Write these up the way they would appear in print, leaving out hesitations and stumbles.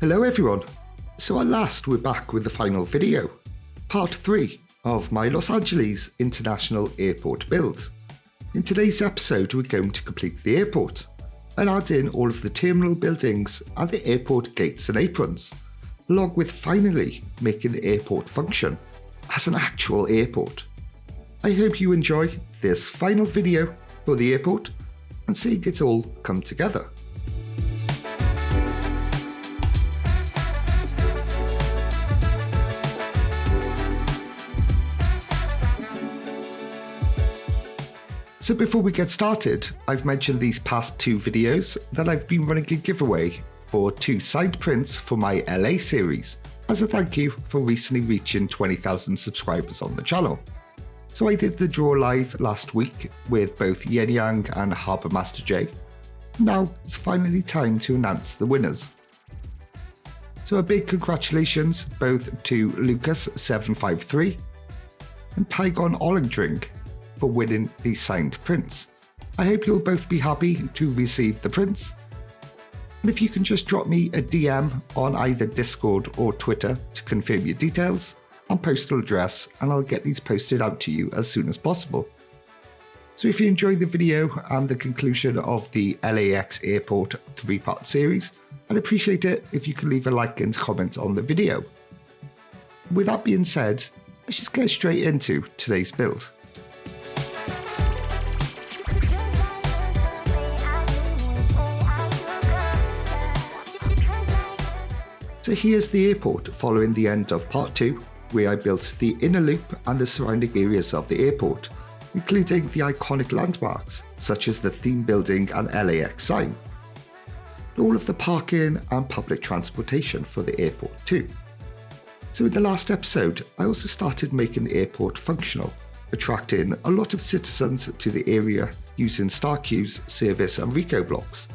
Hello everyone, so at last we're back with the final video, part 3 of my Los Angeles International Airport build. In today's episode we're going to complete the airport and add in all of the terminal buildings and the airport gates and aprons, along with finally making the airport function as an actual airport. I hope you enjoy this final video for the airport and seeing it all come together. So before we get started, I've mentioned these past 2 videos that I've been running a giveaway for 2 signed prints for my LA series as a thank you for recently reaching 20,000 subscribers on the channel. So I did the draw live last week with both YenYang and Harbourmaster Jay. Now it's finally time to announce the winners. So a big congratulations both to Lucas753 and Tigon Ologdring for winning these signed prints. I hope you'll both be happy to receive the prints. And if you can just drop me a DM on either Discord or Twitter to confirm your details and postal address, and I'll get these posted out to you as soon as possible. So if you enjoyed the video and the conclusion of the LAX airport 3-part series, I'd appreciate it if you could leave a like and comment on the video. With that being said, let's just get straight into today's build. So here's the airport following the end of part 2, where I built the inner loop and the surrounding areas of the airport, including the iconic landmarks such as the theme building and LAX sign, all of the parking and public transportation for the airport too. So in the last episode, I also started making the airport functional, attracting a lot of citizens to the area using StarQ's service and Rico blocks,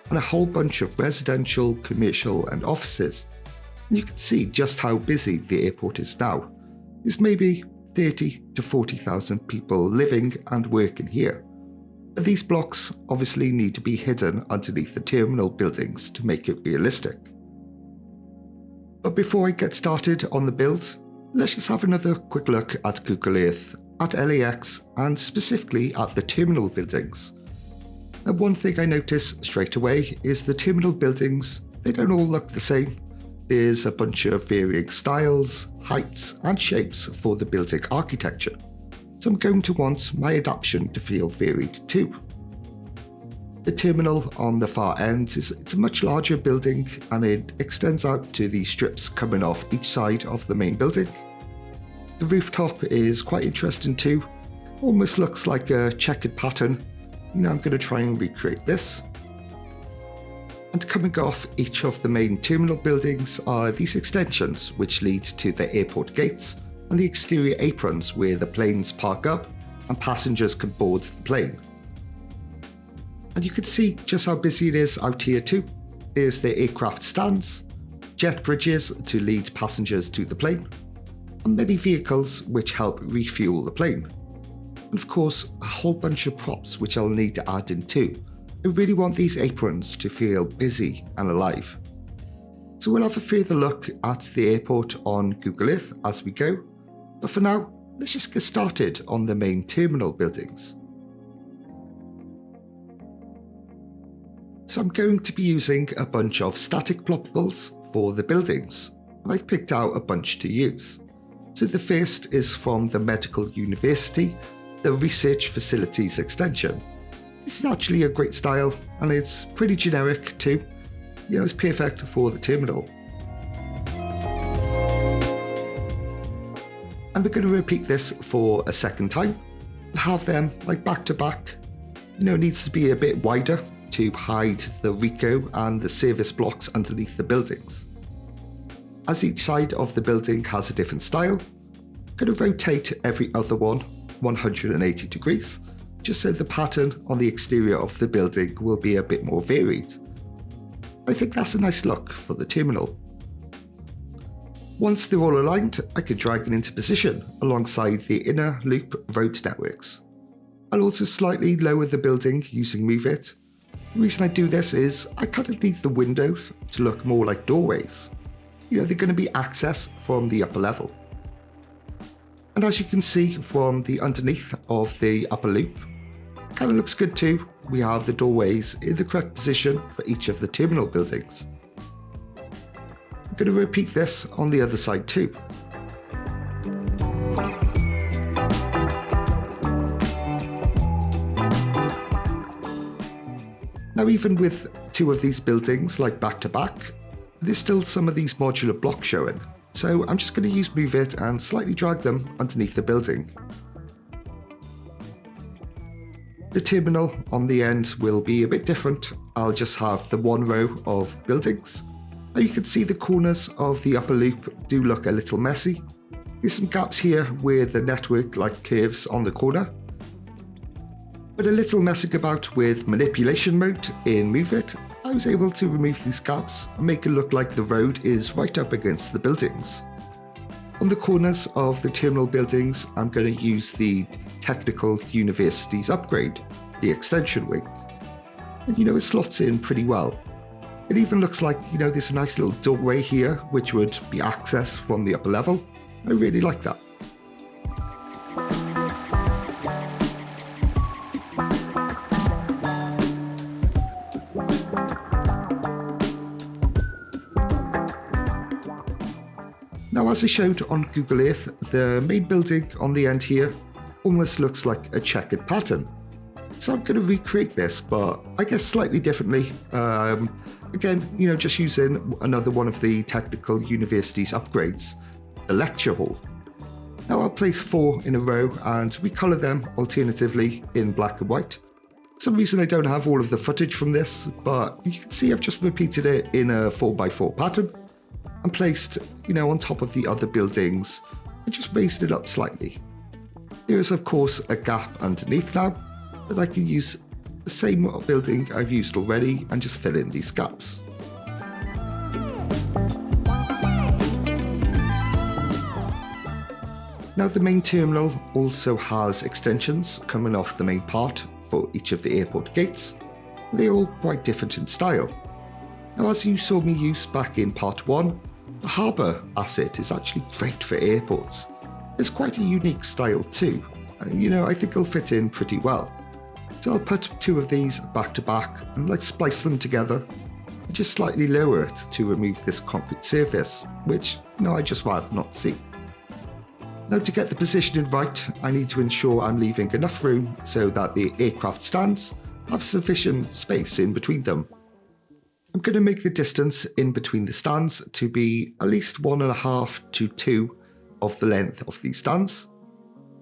and a whole bunch of residential, commercial and offices. And you can see just how busy the airport is now. There's maybe 30 to 40,000 people living and working here. But these blocks obviously need to be hidden underneath the terminal buildings to make it realistic. But before I get started on the build, let's just have another quick look at Google Earth, at LAX and specifically at the terminal buildings. And one thing I notice straight away is the terminal buildings, they don't all look the same. There's a bunch of varying styles, heights and shapes for the building architecture. So I'm going to want my adaptation to feel varied too. The terminal on the far end it's a much larger building and it extends out to the strips coming off each side of the main building. The rooftop is quite interesting too, almost looks like a checkered pattern. I'm going to try and recreate this. And coming off each of the main terminal buildings are these extensions which lead to the airport gates and the exterior aprons where the planes park up and passengers can board the plane. And you can see just how busy it is out here too. There's the aircraft stands, jet bridges to lead passengers to the plane, and many vehicles which help refuel the plane. And of course, a whole bunch of props which I'll need to add in too. I really want these aprons to feel busy and alive. So we'll have a further look at the airport on Google Earth as we go, but for now, let's just get started on the main terminal buildings. So I'm going to be using a bunch of static ploppables for the buildings, and I've picked out a bunch to use. So the first is from the Medical University, the Research Facilities extension. This is actually a great style and it's pretty generic too. It's perfect for the terminal. And we're going to repeat this for a second time. Have them like back to back. It needs to be a bit wider to hide the Rico and the service blocks underneath the buildings. As each side of the building has a different style, I'm going to rotate every other one 180 degrees, just so the pattern on the exterior of the building will be a bit more varied. I think that's a nice look for the terminal. Once they're all aligned, I can drag it into position alongside the inner loop road networks. I'll also slightly lower the building using Move It, The reason I do this is I kind of need the windows to look more like doorways. They're going to be access from the upper level. And as you can see from the underneath of the upper loop, kind of looks good too. We have the doorways in the correct position for each of the terminal buildings. I'm going to repeat this on the other side too. Now, even with two of these buildings like back to back, there's still some of these modular blocks showing. So I'm just going to use Move It and slightly drag them underneath the building. The terminal on the end will be a bit different. I'll just have the one row of buildings. Now you can see the corners of the upper loop do look a little messy. There's some gaps here where the network like curves on the corner. But a little messing about with manipulation mode in Move It, I was able to remove these gaps and make it look like the road is right up against the buildings. On the corners of the terminal buildings, I'm going to use the Technical Universities upgrade, the extension wing. And it slots in pretty well. It even looks like, there's a nice little doorway here, which would be access from the upper level. I really like that. Now, as I showed on Google Earth, the main building on the end here almost looks like a checkered pattern. So I'm going to recreate this, but I guess slightly differently. Again, just using another one of the Technical Universities upgrades, the lecture hall. Now I'll place 4 in a row and recolor them alternatively in black and white. For some reason I don't have all of the footage from this, but you can see I've just repeated it in a 4x4 pattern. And placed, on top of the other buildings and just raised it up slightly. There is of course a gap underneath now, but I can use the same building I've used already and just fill in these gaps. Now the main terminal also has extensions coming off the main part for each of the airport gates. They're all quite different in style. Now, as you saw me use back in part 1, the harbour asset is actually great for airports. It's quite a unique style too. I think it'll fit in pretty well. So I'll put 2 of these back to back and splice them together and just slightly lower it to remove this concrete surface, which I just rather not see. Now, to get the positioning right, I need to ensure I'm leaving enough room so that the aircraft stands have sufficient space in between them. I'm going to make the distance in between the stands to be at least 1.5 to 2 of the length of these stands.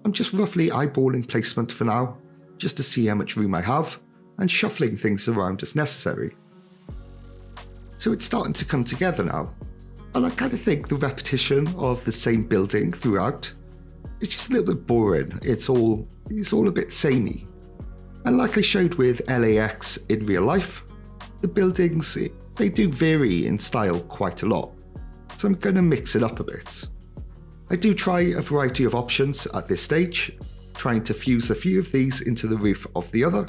I'm just roughly eyeballing placement for now, just to see how much room I have, and shuffling things around as necessary. So it's starting to come together now, and I kind of think the repetition of the same building throughout is just a little bit boring. It's all a bit samey. And like I showed with LAX in real life, the buildings, they do vary in style quite a lot, so I'm going to mix it up a bit. I do try a variety of options at this stage, trying to fuse a few of these into the roof of the other,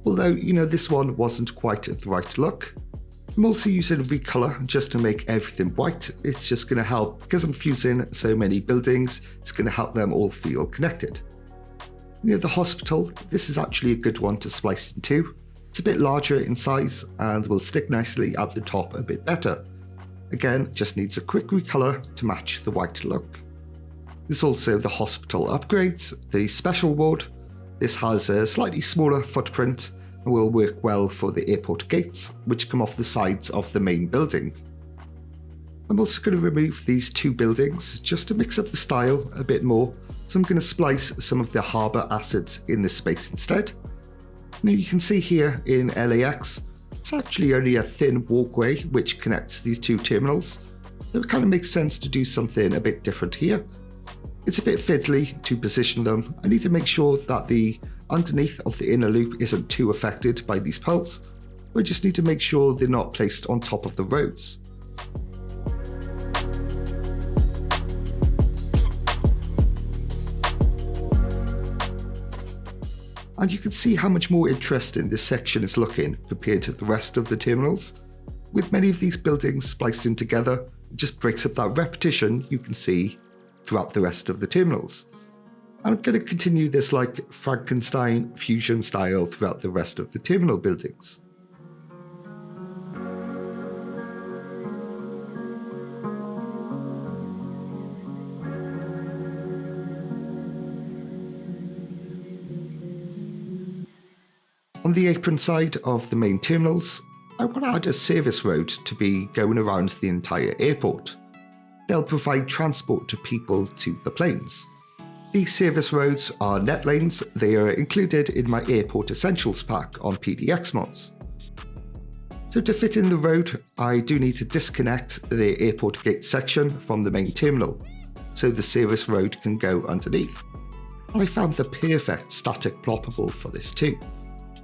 although this one wasn't quite the right look. I'm also using recolor just to make everything white. It's just going to help, because I'm fusing so many buildings, it's going to help them all feel connected. The hospital, this is actually a good one to splice in two. It's a bit larger in size and will stick nicely at the top a bit better. Again, just needs a quick recolor to match the white look. There's also the hospital upgrades, the special ward. This has a slightly smaller footprint and will work well for the airport gates, which come off the sides of the main building. I'm also going to remove these 2 buildings just to mix up the style a bit more, so I'm going to splice some of the harbour assets in this space instead. Now you can see here in LAX, it's actually only a thin walkway which connects these 2 terminals, so it kind of makes sense to do something a bit different here. It's a bit fiddly to position them. I need to make sure that the underneath of the inner loop isn't too affected by these poles. I just need to make sure they're not placed on top of the roads. and you can see how much more interesting this section is looking compared to the rest of the terminals. With many of these buildings spliced in together, it just breaks up that repetition you can see throughout the rest of the terminals. And I'm going to continue this like Frankenstein fusion style throughout the rest of the terminal buildings. On the apron side of the main terminals, I want to add a service road to be going around the entire airport. They'll provide transport to people to the planes. These service roads are net lanes. They are included in my Airport Essentials pack on PDX mods. So to fit in the road, I do need to disconnect the airport gate section from the main terminal, so the service road can go underneath. And I found the perfect static ploppable for this too.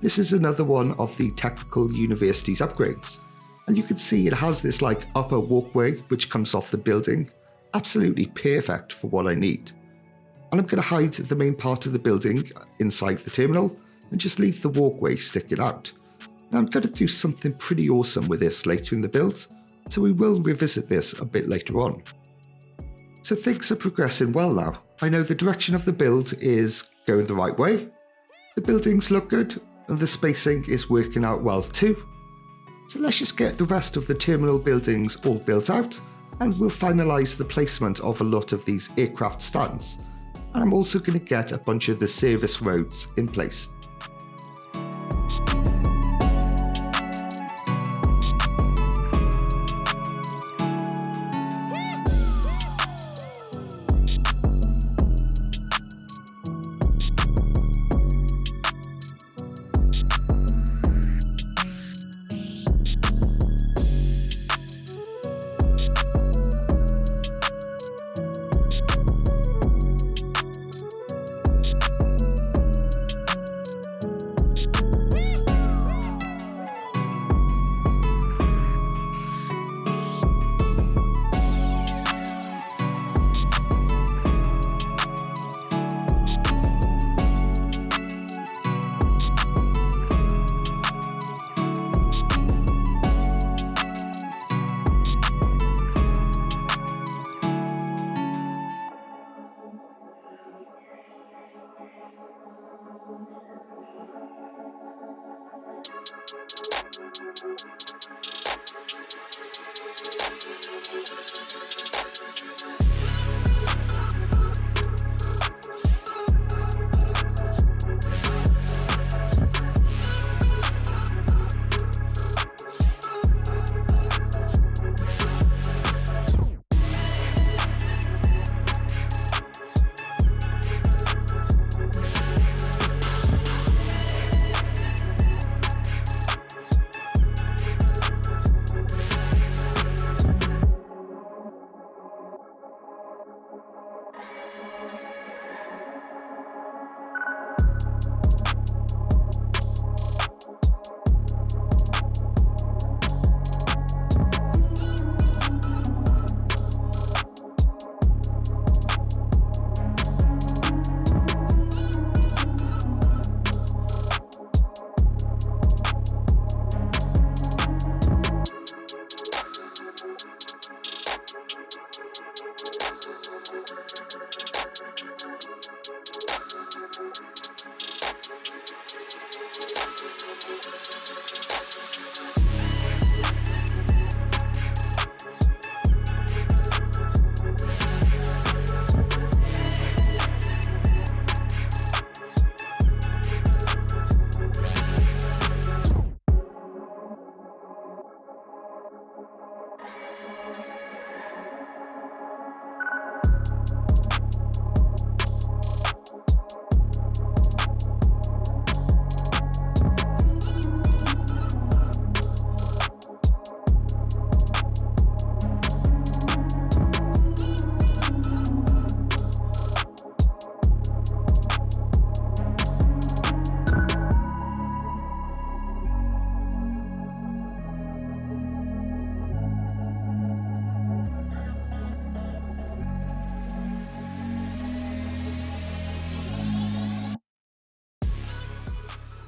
This is another one of the Technical University's upgrades, and you can see it has this like upper walkway which comes off the building, absolutely perfect for what I need. And I'm going to hide the main part of the building inside the terminal and just leave the walkway sticking out. Now I'm going to do something pretty awesome with this later in the build, so we will revisit this a bit later on. So things are progressing well now. I know the direction of the build is going the right way, the buildings look good, and the spacing is working out well too. So let's just get the rest of the terminal buildings all built out, and we'll finalise the placement of a lot of these aircraft stands. And I'm also going to get a bunch of the service roads in place.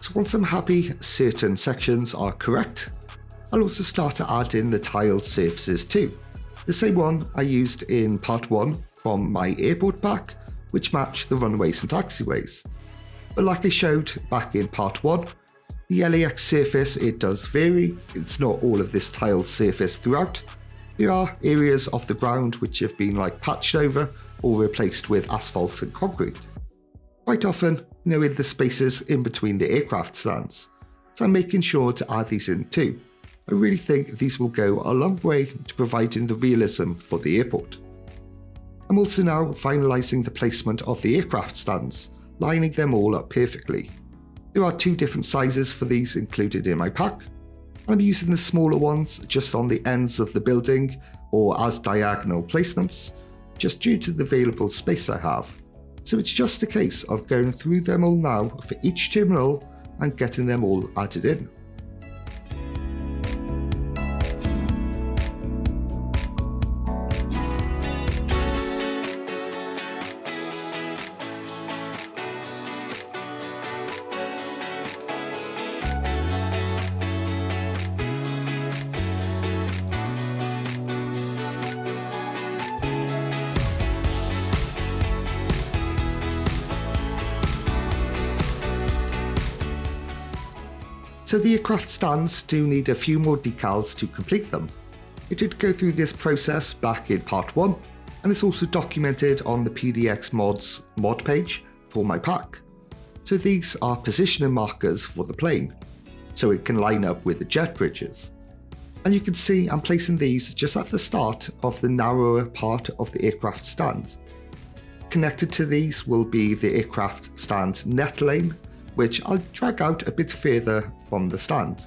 So once I'm happy certain sections are correct, I'll also start to add in the tiled surfaces too. The same one I used in part 1 from my airport pack, which match the runways and taxiways. But like I showed back in part 1, the LAX surface, it does vary. It's not all of this tiled surface throughout. There are areas of the ground which have been patched over or replaced with asphalt and concrete. Quite often, in the spaces in between the aircraft stands. So I'm making sure to add these in too. I really think these will go a long way to providing the realism for the airport. I'm also now finalising the placement of the aircraft stands, lining them all up perfectly. There are 2 different sizes for these included in my pack. I'm using the smaller ones just on the ends of the building or as diagonal placements, just due to the available space I have. So it's just a case of going through them all now for each terminal and getting them all added in. So the aircraft stands do need a few more decals to complete them. I did go through this process back in part 1, and it's also documented on the PDX mods mod page for my pack. So these are positioning markers for the plane, so it can line up with the jet bridges. And you can see I'm placing these just at the start of the narrower part of the aircraft stand. Connected to these will be the aircraft stand net lane, which I'll drag out a bit further from the stand.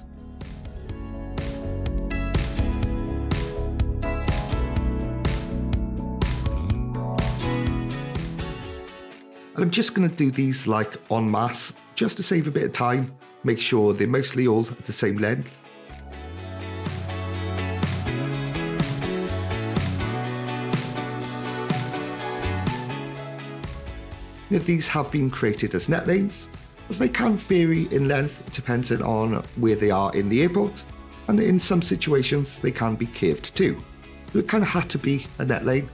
And I'm just going to do these en masse, just to save a bit of time, make sure they're mostly all at the same length. These have been created as net lanes, as they can vary in length depending on where they are in the airport, and in some situations they can be curved too. So it kind of had to be a net lane.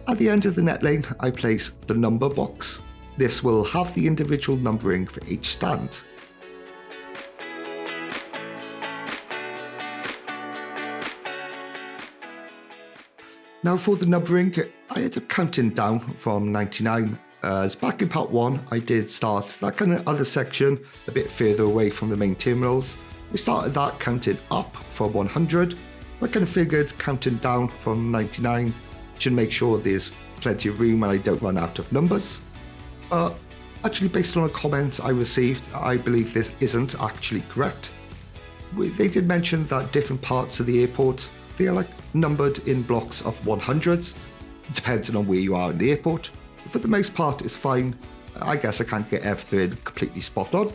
At the end of the net lane, I place the number box. This will have the individual numbering for each stand. Now for the numbering, I ended up counting down from 99, as back in part 1 I did start that kind of other section a bit further away from the main terminals. I started that counting up from 100, I kind of figured counting down from 99 should make sure there's plenty of room and I don't run out of numbers. Actually, based on a comment I received, I believe this isn't actually correct. They did mention that different parts of the airport, they are numbered in blocks of 100s, depending on where you are in the airport. For the most part, it's fine. I guess I can't get everything completely spot on.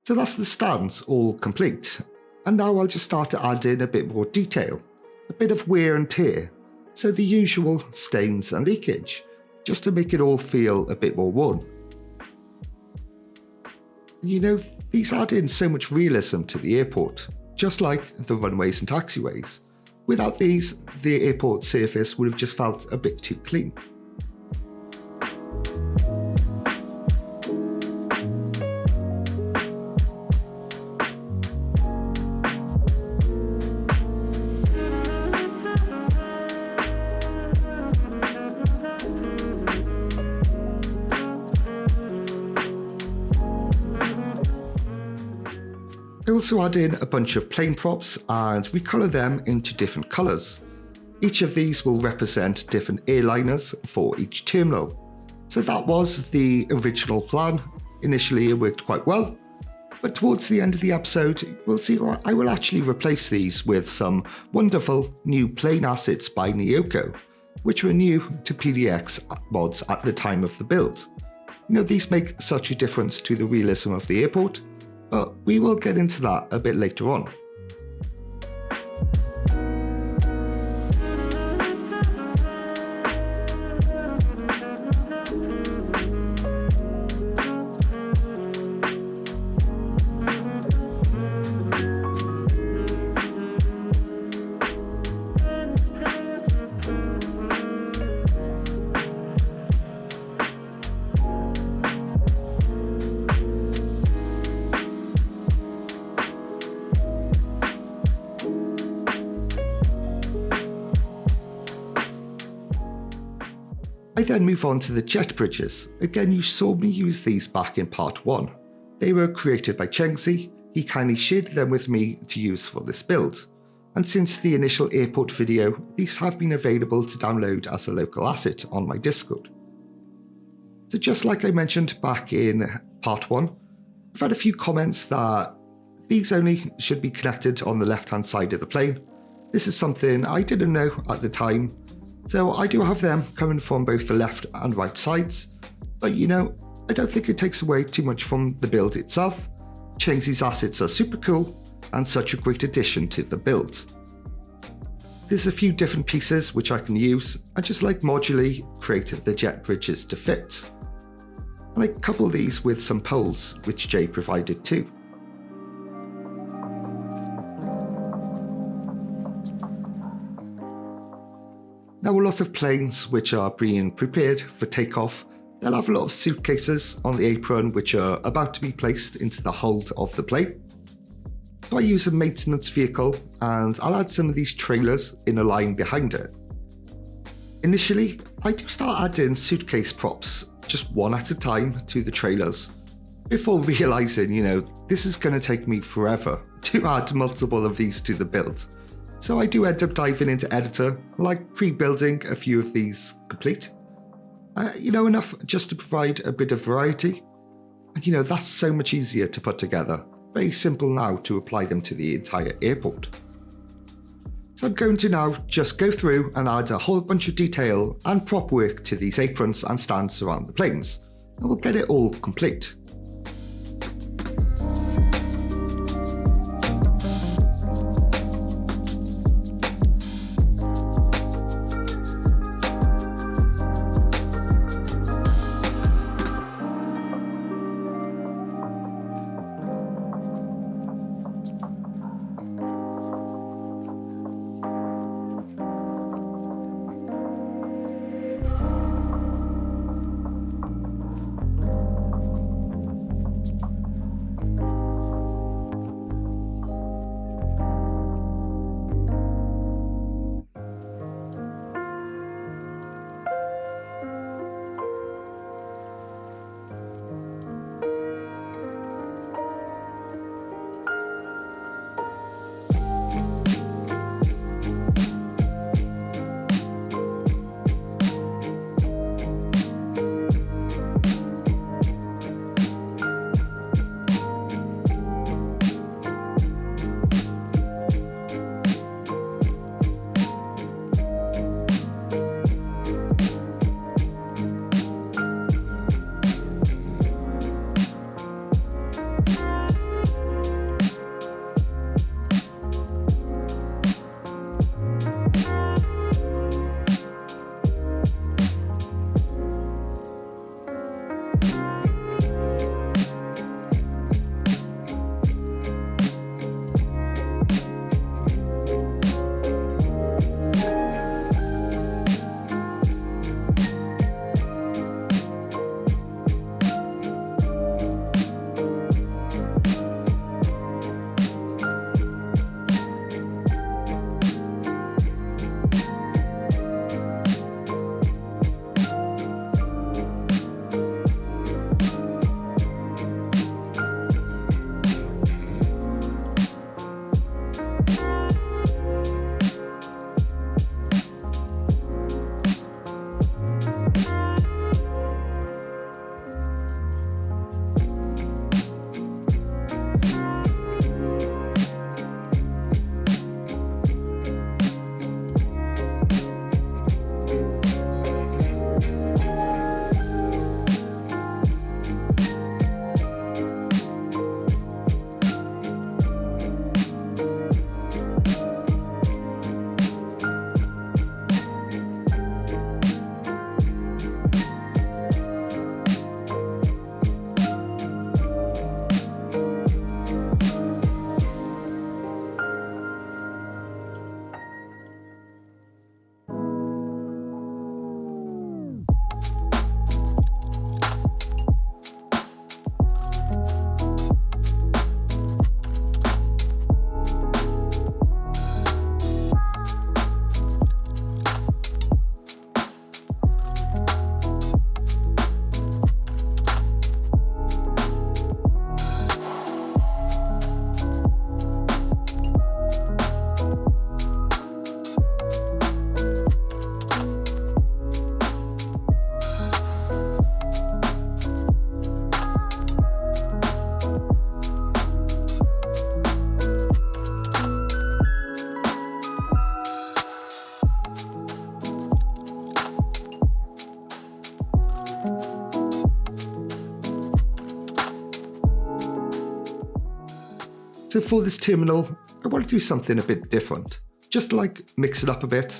So that's the stands all complete. And now I'll just start to add in a bit more detail, a bit of wear and tear. So the usual stains and leakage, just to make it all feel a bit more worn. These add in so much realism to the airport, just like the runways and taxiways. Without these, the airport surface would have just felt a bit too clean. I also add in a bunch of plane props and recolour them into different colours. Each of these will represent different airliners for each terminal. So that was the original plan. Initially it worked quite well, but towards the end of the episode we'll see I will actually replace these with some wonderful new plane assets by Nyoko, which were new to PDX mods at the time of the build. These make such a difference to the realism of the airport, but we will get into that a bit later on. I then move on to the jet bridges. Again, you saw me use these back in part 1. They were created by Chengzi. He kindly shared them with me to use for this build. And since the initial airport video, these have been available to download as a local asset on my Discord. So just like I mentioned back in part 1, I've had a few comments that these only should be connected on the left hand side of the plane. This is something I didn't know at the time. So I do have them coming from both the left and right sides, but I don't think it takes away too much from the build itself. Chengzi's assets are super cool and such a great addition to the build. There's a few different pieces which I can use and just modularly create the jet bridges to fit. And I couple these with some poles which Jay provided too. Now a lot of planes which are being prepared for takeoff, they'll have a lot of suitcases on the apron which are about to be placed into the hold of the plane. So I use a maintenance vehicle and I'll add some of these trailers in a line behind it. Initially, I do start adding suitcase props, just one at a time, to the trailers, before realising, this is going to take me forever to add multiple of these to the build. So I do end up diving into Editor, pre-building a few of these complete. Enough just to provide a bit of variety. And that's so much easier to put together. Very simple now to apply them to the entire airport. So I'm going to now just go through and add a whole bunch of detail and prop work to these aprons and stands around the planes. And we'll get it all complete. So for this terminal, I want to do something a bit different, just like mix it up a bit.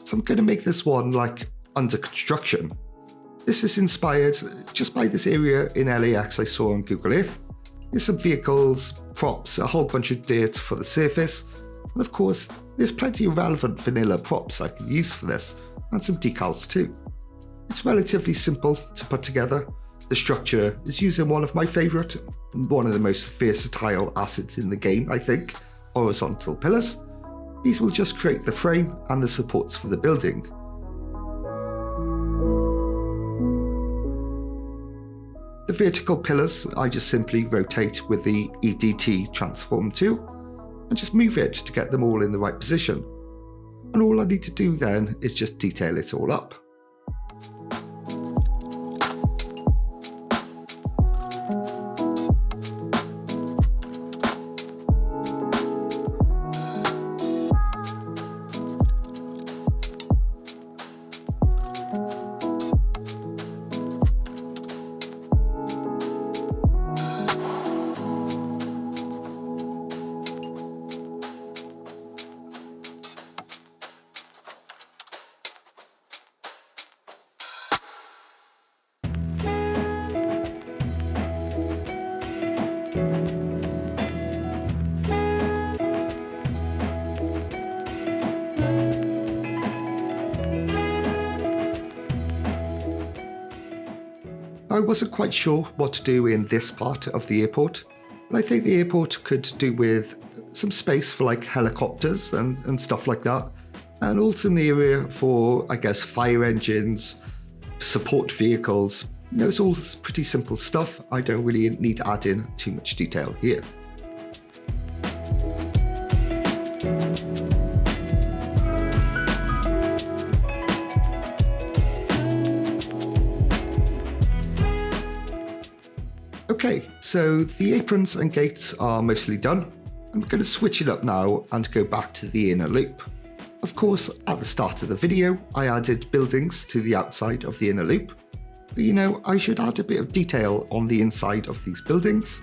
So I'm going to make this one like under construction. This is inspired just by this area in LAX I saw on Google Earth. There's some vehicles, props, a whole bunch of dirt for the surface, and of course there's plenty of relevant vanilla props I can use for this, and some decals too. It's relatively simple to put together. The structure is using one of my favourite, one of the most versatile assets in the game I think, horizontal pillars. These will just create the frame and the supports for the building. The vertical pillars I just simply rotate with the EDT transform tool and just move it to get them all in the right position. And all I need to do then is just detail it all up. I wasn't quite sure what to do in this part of the airport, but I think the airport could do with some space for like helicopters and stuff like that, and also an area for, I guess, fire engines, support vehicles. You know, it's all pretty simple stuff. I don't really need to add in too much detail here. Okay, so the aprons and gates are mostly done. I'm going to switch it up now and go back to the inner loop. Of course, at the start of the video, I added buildings to the outside of the inner loop. But you know, I should add a bit of detail on the inside of these buildings.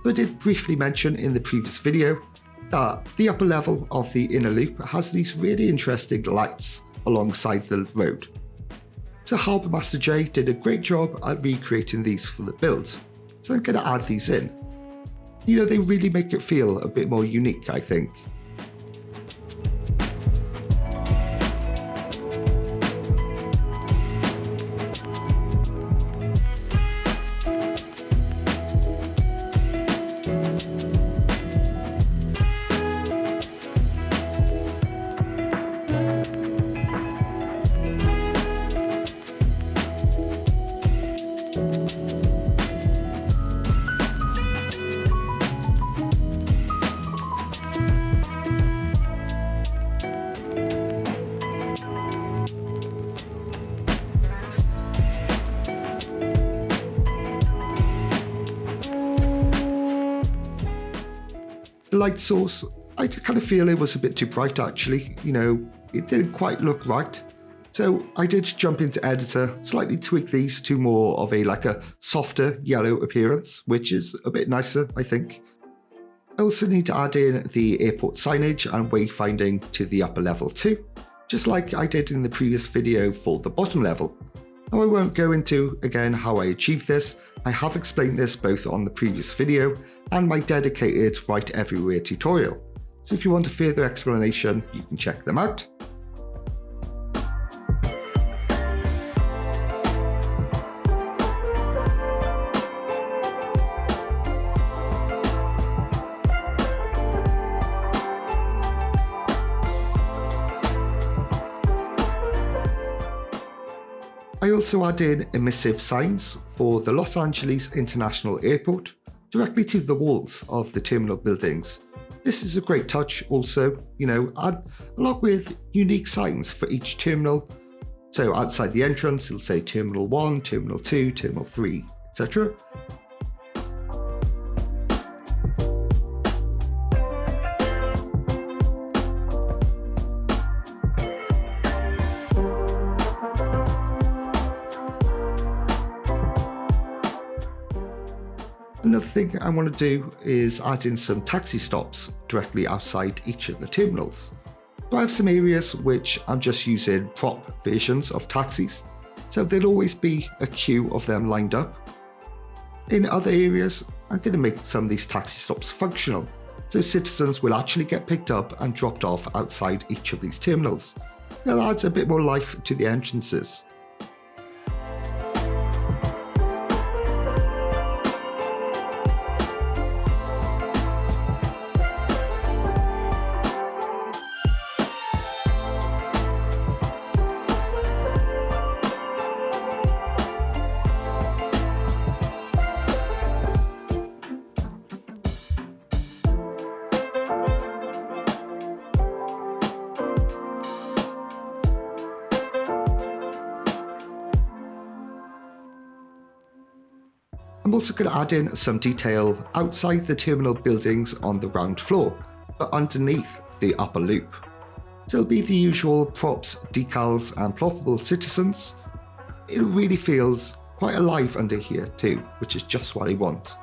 So I did briefly mention in the previous video that the upper level of the inner loop has these really interesting lights alongside the road. So Harbourmaster Jay did a great job at recreating these for the build. So I'm going to add these in. You know, they really make it feel a bit more unique, I think. The light source, I kind of feel it was a bit too bright actually, you know, it didn't quite look right. So I did jump into editor, slightly tweak these to more of a softer yellow appearance, which is a bit nicer, I think. I also need to add in the airport signage and wayfinding to the upper level too, just like I did in the previous video for the bottom level. Now I won't go into again how I achieved this. I have explained this both on the previous video and my dedicated Write Everywhere tutorial. So if you want a further explanation, you can check them out. I also add in emissive signs for the Los Angeles International Airport directly to the walls of the terminal buildings. This is a great touch also, you know, along with unique signs for each terminal. So outside the entrance, it'll say Terminal 1, Terminal 2, Terminal 3, etc. Another thing I want to do is add in some taxi stops directly outside each of the terminals. So I have some areas which I'm just using prop versions of taxis, so there'll always be a queue of them lined up. In other areas, I'm going to make some of these taxi stops functional, so citizens will actually get picked up and dropped off outside each of these terminals. It'll add a bit more life to the entrances. I'm also going to add in some detail outside the terminal buildings on the ground floor, but underneath the upper loop. So it'll be the usual props, decals and plottable citizens. It really feels quite alive under here too, which is just what I want.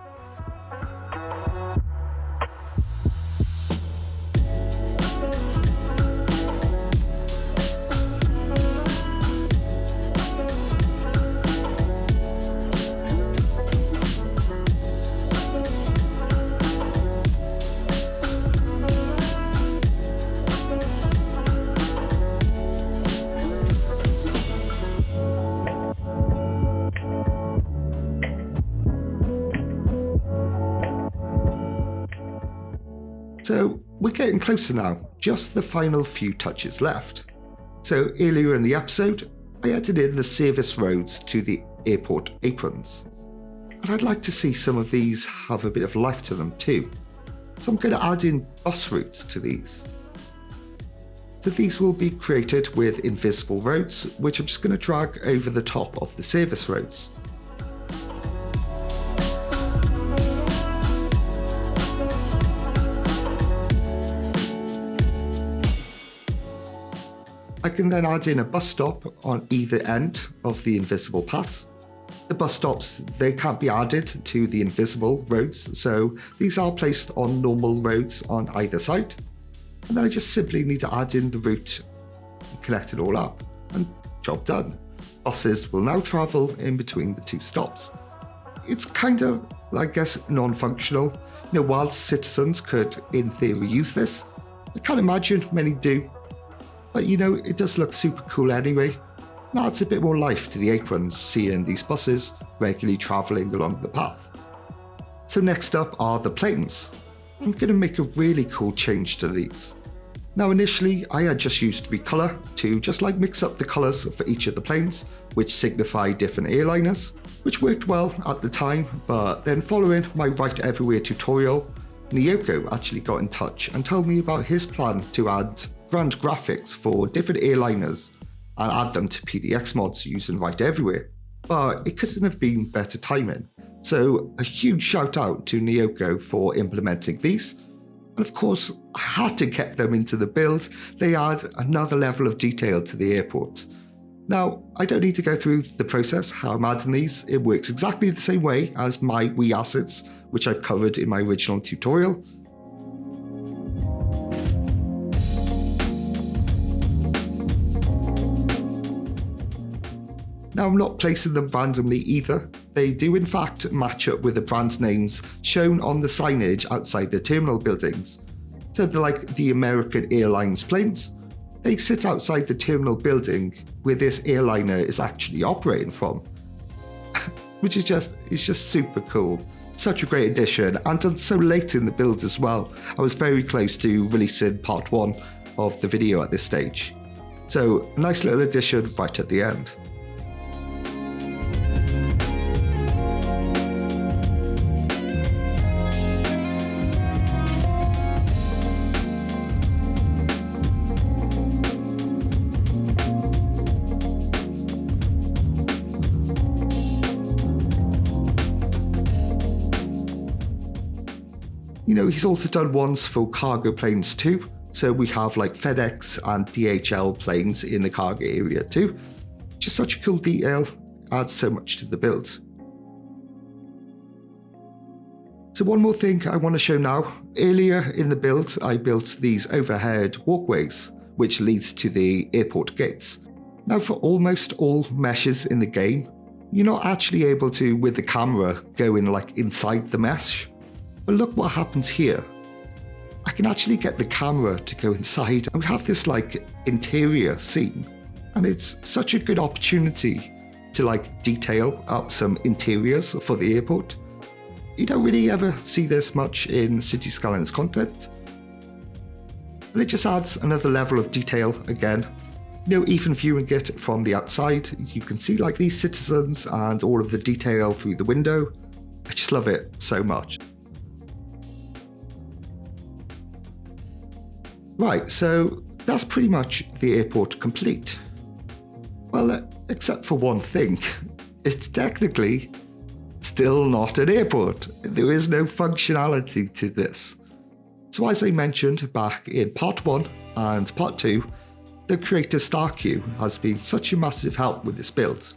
So we're getting closer now, just the final few touches left. So earlier in the episode, I added in the service roads to the airport aprons. And I'd like to see some of these have a bit of life to them too. So I'm going to add in bus routes to these. So these will be created with invisible roads, which I'm just going to drag over the top of the service roads. I can then add in a bus stop on either end of the invisible path. The bus stops, they can't be added to the invisible roads, so these are placed on normal roads on either side. And then I just simply need to add in the route and connect it all up, and job done. Buses will now travel in between the two stops. It's kind of, I guess, non-functional. Whilst citizens could, in theory, use this, I can't imagine many do. But it does look super cool anyway. Now adds a bit more life to the aprons, seeing these buses regularly travelling along the path. So next up are the planes. I'm going to make a really cool change to these. Now initially I had just used recolor to just mix up the colours for each of the planes, which signify different airliners, which worked well at the time, but then following my Write Everywhere tutorial, Nyoko actually got in touch and told me about his plan to add brand graphics for different airliners and add them to PDX mods using Write Everywhere. But it couldn't have been better timing. So a huge shout out to Nyoko for implementing these. And of course, I had to get them into the build. They add another level of detail to the airport. Now, I don't need to go through the process how I'm adding these. It works exactly the same way as my Wii assets, which I've covered in my original tutorial. Now I'm not placing them randomly either. They do in fact match up with the brand names shown on the signage outside the terminal buildings. So they're like the American Airlines planes. They sit outside the terminal building where this airliner is actually operating from. Which is just super cool. Such a great addition, and done so late in the build as well. I was very close to releasing part 1 of the video at this stage. So a nice little addition right at the end. He's also done ones for cargo planes too. So we have FedEx and DHL planes in the cargo area too. Just such a cool detail, adds so much to the build. So one more thing I want to show now. Earlier in the build, I built these overhead walkways, which leads to the airport gates. Now for almost all meshes in the game, you're not actually able to, with the camera, go in like inside the mesh. But look what happens here. I can actually get the camera to go inside and we have this like interior scene. And it's such a good opportunity to like detail up some interiors for the airport. You don't really ever see this much in Cities Skylines content. And it just adds another level of detail again. You know, even viewing it from the outside, you can see like these citizens and all of the detail through the window. I just love it so much. Right, so that's pretty much the airport complete. Well, except for one thing, it's technically still not an airport. There is no functionality to this. So as I mentioned back in part 1 and part 2, the creator StarQ has been such a massive help with this build.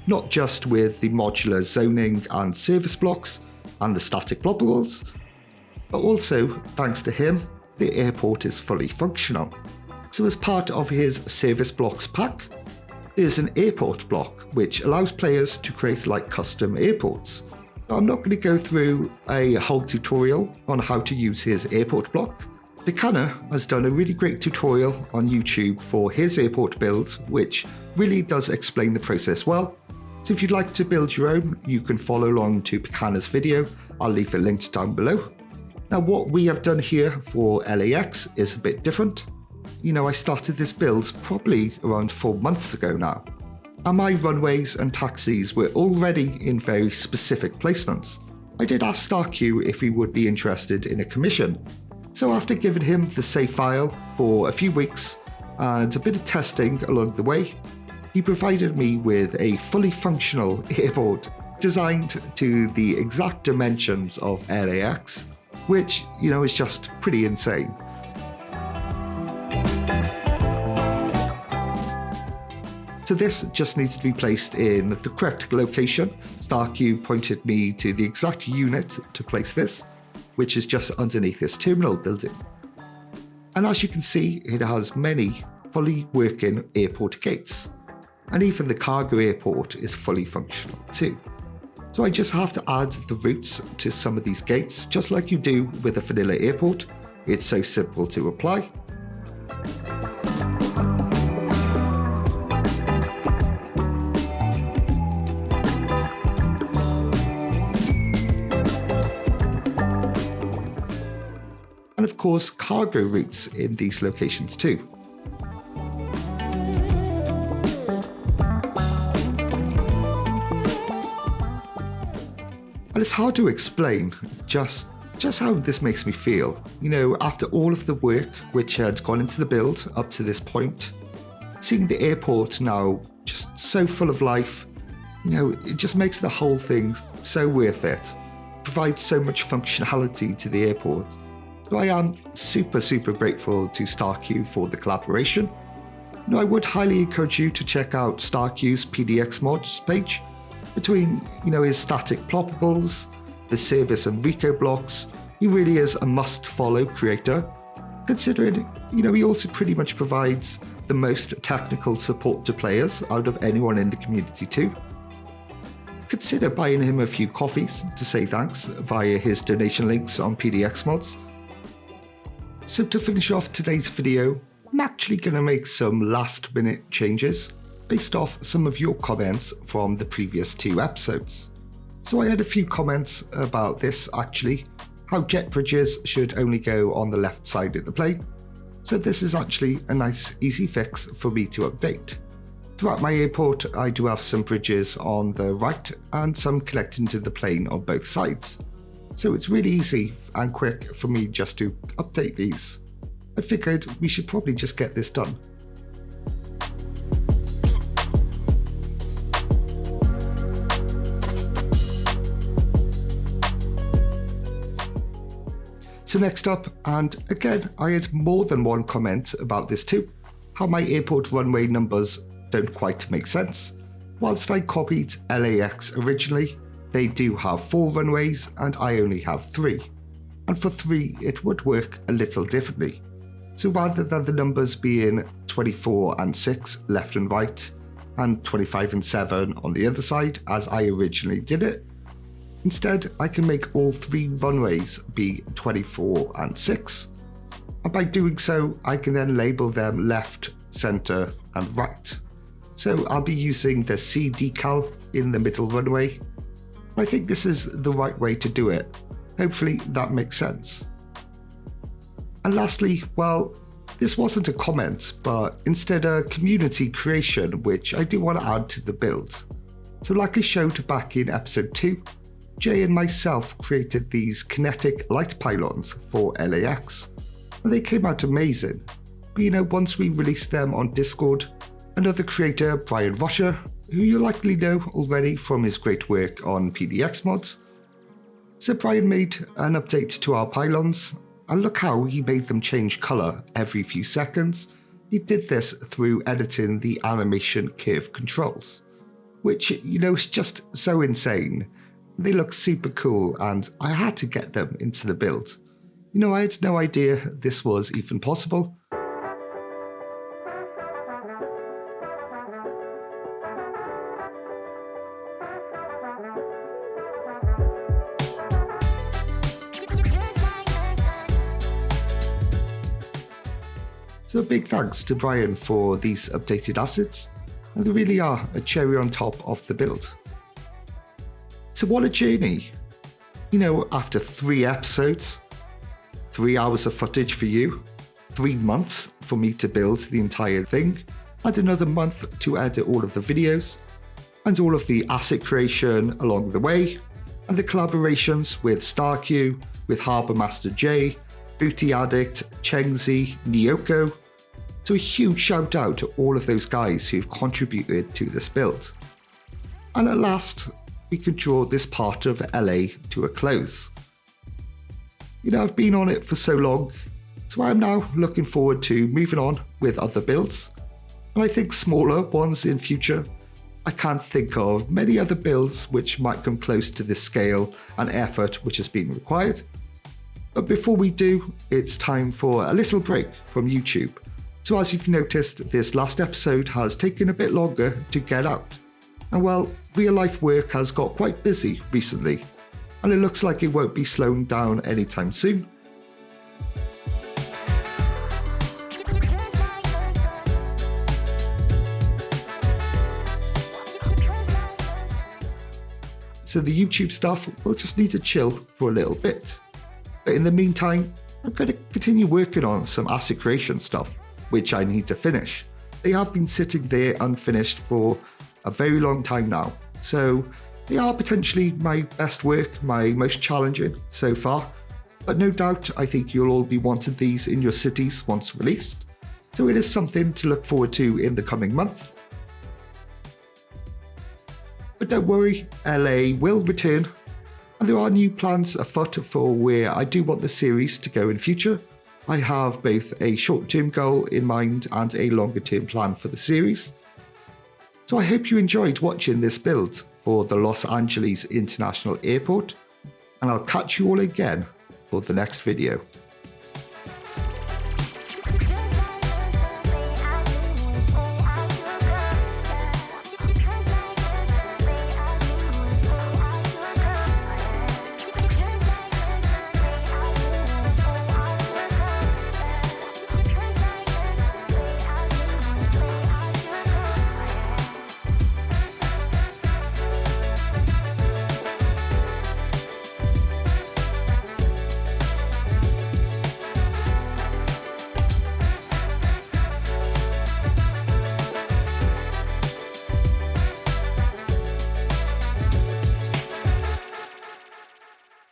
Not just with the modular zoning and service blocks and the static blob walls, but also, thanks to him, the airport is fully functional. So as part of his service blocks pack, there's an airport block which allows players to create like custom airports. Now, I'm not going to go through a whole tutorial on how to use his airport block. Piccana has done a really great tutorial on YouTube for his airport build, which really does explain the process well. So if you'd like to build your own, you can follow along to Piccana's video. I'll leave it linked down below. Now what we have done here for LAX is a bit different. You know, I started this build probably around 4 months ago now, and my runways and taxis were already in very specific placements. I did ask StarQ if he would be interested in a commission, so after giving him the save file for a few weeks and a bit of testing along the way, he provided me with a fully functional airport designed to the exact dimensions of LAX, which, you know, is just pretty insane. So this just needs to be placed in the correct location. StarQ pointed me to the exact unit to place this, which is just underneath this terminal building. And as you can see, it has many fully working airport gates. And even the cargo airport is fully functional too. So I just have to add the routes to some of these gates, just like you do with a vanilla airport. It's so simple to apply. And of course, cargo routes in these locations too. And it's hard to explain just how this makes me feel. You know, after all of the work which had gone into the build up to this point, seeing the airport now just so full of life, you know, it just makes the whole thing so worth it. It provides so much functionality to the airport. So I am super grateful to StarQ for the collaboration. You know, I would highly encourage you to check out StarQ's PDX mods page. Between, you know, his static ploppables, the service and Rico blocks, he really is a must-follow creator, considering, you know, he also pretty much provides the most technical support to players out of anyone in the community too. Consider buying him a few coffees to say thanks via his donation links on PDX mods. So to finish off today's video, I'm actually going to make some last-minute changes based off some of your comments from the previous 2 episodes. So I had a few comments about this actually, how jet bridges should only go on the left side of the plane. So this is actually a nice easy fix for me to update. Throughout my airport I do have some bridges on the right and some connecting to the plane on both sides. So it's really easy and quick for me just to update these. I figured we should probably just get this done. So next up, and again I had more than one comment about this too, how my airport runway numbers don't quite make sense. Whilst I copied LAX originally, they do have 4 runways and I only have 3. And for 3 it would work a little differently. So rather than the numbers being 24 and 6 left and right, and 25 and 7 on the other side as I originally did it, instead I can make all 3 runways be 24 and 6. And by doing so, I can then label them left, centre and right. So I'll be using the C decal in the middle runway. I think this is the right way to do it. Hopefully that makes sense. And lastly, well, this wasn't a comment, but instead a community creation which I do want to add to the build. So like I showed back in episode 2, Jay and myself created these kinetic light pylons for LAX, and they came out amazing. But once we released them on Discord, another creator, Brian Rocher, who you likely know already from his great work on PDX mods. So Brian made an update to our pylons, and look how he made them change colour every few seconds. He did this through editing the animation curve controls, which is just so insane. They look super cool and I had to get them into the build. I had no idea this was even possible. So a big thanks to Brian for these updated assets, and they really are a cherry on top of the build. So what a journey. After 3 episodes, 3 hours of footage for you, 3 months for me to build the entire thing, and another month to edit all of the videos, and all of the asset creation along the way, and the collaborations with StarQ, with Harbourmaster Jay, BootyAddict, Chengzi, Nyoko. So a huge shout out to all of those guys who've contributed to this build. And at last, we could draw this part of LA to a close. I've been on it for so long, so I'm now looking forward to moving on with other builds. And I think smaller ones in future. I can't think of many other builds which might come close to this scale and effort which has been required. But before we do, it's time for a little break from YouTube. So as you've noticed, this last episode has taken a bit longer to get out. And well, real life work has got quite busy recently, and it looks like it won't be slowing down anytime soon. So the YouTube stuff will just need to chill for a little bit. But in the meantime, I'm going to continue working on some asset creation stuff, which I need to finish. They have been sitting there unfinished for a very long time now, so they are potentially my best work, my most challenging so far, but no doubt I think you'll all be wanting these in your cities once released, so it is something to look forward to in the coming months. But don't worry, LA will return, and there are new plans afoot for where I do want the series to go in future. I have both a short-term goal in mind and a longer-term plan for the series. So I hope you enjoyed watching this build for the Los Angeles International Airport, and I'll catch you all again for the next video.